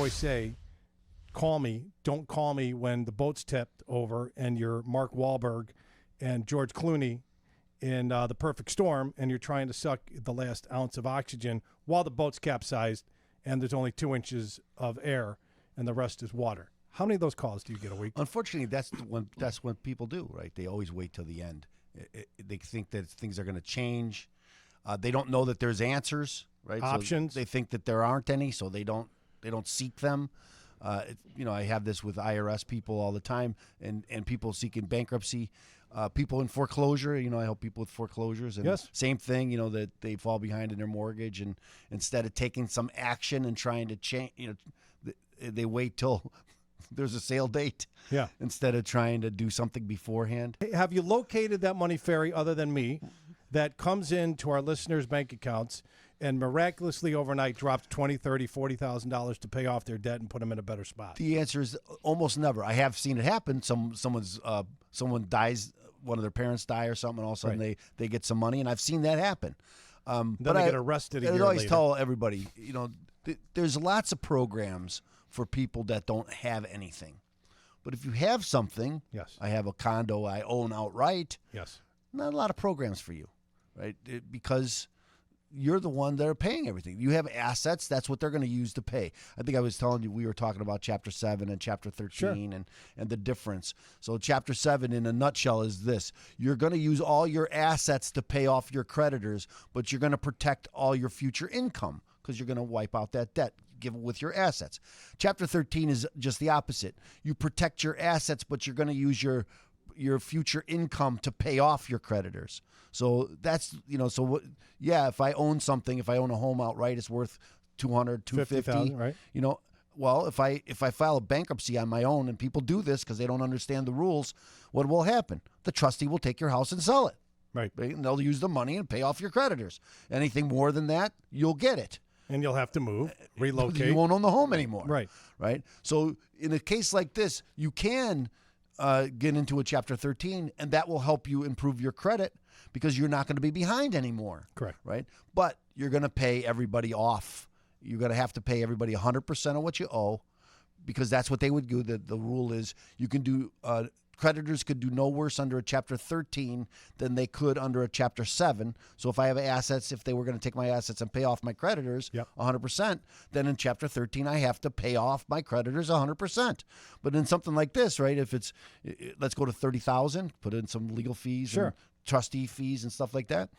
always say, call me. Don't call me when the boat's tipped over and you're Mark Wahlberg and George Clooney in The Perfect Storm, and you're trying to suck the last ounce of oxygen while the boat's capsized and there's only 2 inches of air and the rest is water. How many of those calls do you get a week? Unfortunately, that's what people do, right? They always wait till the end. They think that things are going to change. They don't know that there's answers, right? Options. So they think that there aren't any, so they don't seek them. I have this with IRS people all the time, and people seeking bankruptcy, people in foreclosure. I help people with foreclosures, and yes. Same thing. That they fall behind in their mortgage, and instead of taking some action and trying to change, they wait till there's a sale date. Yeah. Instead of trying to do something beforehand. Hey, have you located that money fairy other than me that comes into our listeners' bank accounts and miraculously overnight drops $20,000, $30,000, $40,000 to pay off their debt and put them in a better spot? The answer is almost never. I have seen it happen. Someone dies, one of their parents die or something, and all of a sudden they get some money, and I've seen that happen. Then they get arrested a year later. I always tell everybody, there's lots of programs for people that don't have anything. But if you have something, yes, I have a condo I own outright. Yes, not a lot of programs for you, right? Because you're the one that are paying everything. You have assets. That's what they're going to use to pay. I think I was telling you we were talking about Chapter 7 and Chapter 13 sure. and the difference. So Chapter 7 in a nutshell is this. You're going to use all your assets to pay off your creditors, but you're going to protect all your future income because you're going to wipe out that debt. Give it with your assets. Chapter 13 is just the opposite. You protect your assets, but you're going to use your future income to pay off your creditors. So that's, if I own something, if I own a home outright, it's worth $200,000, $250,000, right? Well, if I file a bankruptcy on my own, and people do this because they don't understand the rules, what will happen? The trustee will take your house and sell it. Right. And they'll use the money and pay off your creditors. Anything more than that, you'll get it. And you'll have to move, relocate. You won't own the home anymore. Right. Right. So in a case like this, you can get into a Chapter 13, and that will help you improve your credit because you're not going to be behind anymore. Correct. Right. But you're going to pay everybody off. You're going to have to pay everybody 100% of what you owe because that's what they would do. The rule is you can do creditors could do no worse under a Chapter 13 than they could under a Chapter 7. So if I have assets, if they were going to take my assets and pay off my creditors 100%, then in Chapter 13 I have to pay off my creditors 100%. But in something like this, right, if it's, let's go to $30,000, put in some legal fees sure. and trustee fees and stuff like that,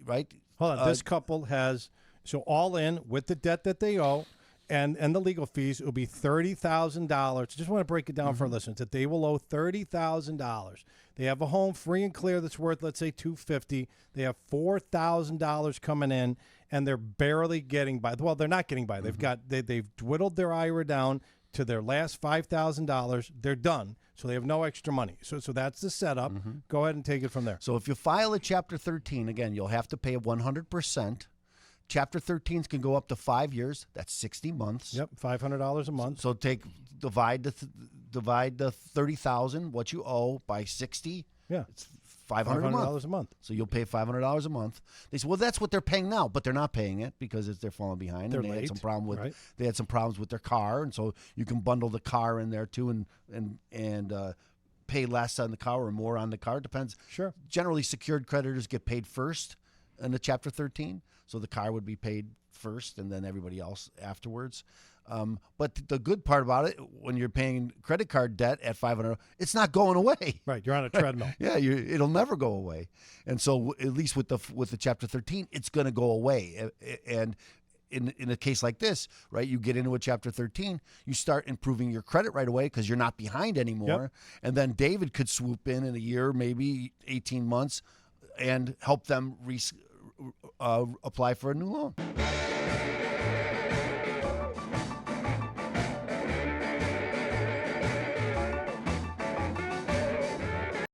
right? Hold on, this couple has, so all in with the debt that they owe, and the legal fees, it will be $30,000. Just want to break it down for our listeners that they will owe $30,000. They have a home free and clear that's worth, let's say, $250,000. They have $4,000 coming in, and they're barely getting by. Well, they're not getting by. They've dwindled their IRA down to their last $5,000. They're done, so they have no extra money. So that's the setup. Go ahead and take it from there. So if you file a Chapter 13, again, you'll have to pay 100%. Chapter 13s can go up to 5 years. That's 60 months. Yep, $500 a month. So divide the 30,000 what you owe by 60. Yeah, it's $500 a month. So you'll pay $500 a month. They say, well, that's what they're paying now, but they're not paying it because they're falling behind. They're and they late, had some problem with right? They had some problems with their car, and so you can bundle the car in there too, and pay less on the car or more on the car. Depends. Sure. Generally, secured creditors get paid first in the Chapter 13. So the car would be paid first and then everybody else afterwards. But the good part about it, when you're paying credit card debt at $500, it's not going away. Right, you're on a treadmill. Yeah, it'll never go away. And so at least with the Chapter 13, it's going to go away. And in a case like this, right, you get into a Chapter 13, you start improving your credit right away because you're not behind anymore. Yep. And then David could swoop in a year, maybe 18 months, and help them apply for a new loan.